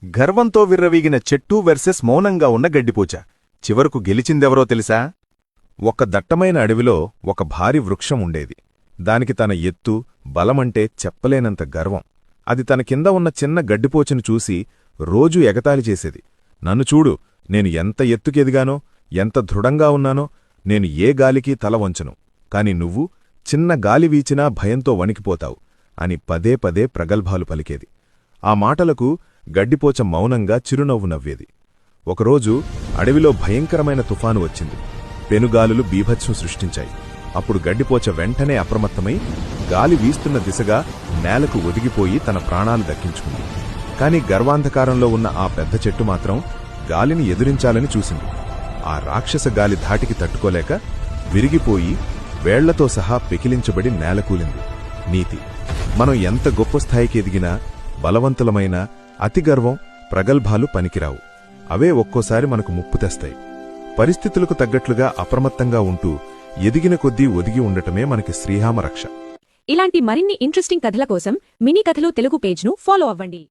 గర్వంతో విర్రవీగిన చెట్టు వెర్సెస్ మౌనంగా ఉన్న గడ్డిపూచ. చివరకు గెలిచిందెవరో తెలుసా? ఒక దట్టమైన అడవిలో ఒక భారీ వృక్షం ఉండేది. దానికి తన ఎత్తు, బలమంటే చెప్పలేనంత గర్వం. అది తన కింద ఉన్న చిన్న గడ్డిపోచను చూసి రోజూ ఎగతాళి చేసేది. నన్ను చూడు, నేను ఎంత ఎత్తుకెదిగానో, ఎంత దృఢంగా ఉన్నానో, నేను ఏ గాలికీ తల వంచను. కాని నువ్వు చిన్న గాలి వీచినా భయంతో వణికిపోతావు అని పదే పదే ప్రగల్భాలు పలికేది. ఆ మాటలకు గడ్డిపోచ మౌనంగా చిరునవ్వు నవ్వేది. ఒకరోజు అడవిలో భయంకరమైన తుఫాను వచ్చింది. పెనుగాలులు బీభత్సం సృష్టించాయి. అప్పుడు గడ్డిపోచ వెంటనే అప్రమత్తమై గాలి వీస్తున్న దిశగా నేలకు ఒదిగిపోయి తన ప్రాణాలు దక్కించుకుంది. కాని గర్వాంధకారంలో ఉన్న ఆ పెద్ద చెట్టు మాత్రం గాలిని ఎదురించాలని చూసింది. ఆ రాక్షస గాలి ధాటికి తట్టుకోలేక విరిగిపోయి వేళ్లతో సహా పెకిలించబడి నేలకూలింది. నీతి: మనం ఎంత గొప్ప స్థాయికి ఎదిగినా బలవంతులమైన అతిగర్వం, ప్రగల్భాలు పనికిరావు. అవే ఒక్కోసారి మనకు ముప్పు తెస్తాయి. పరిస్థితులకు తగ్గట్లుగా అప్రమత్తంగా ఉంటూ ఎదిగిన కొద్దీ ఒదిగి ఉండటమే మనకి శ్రీహామ రక్ష. ఇలాంటి మరిన్ని ఇంట్రెస్టింగ్ కథల కోసం మినీ కథలు తెలుగు పేజ్ను ఫాలో అవ్వండి.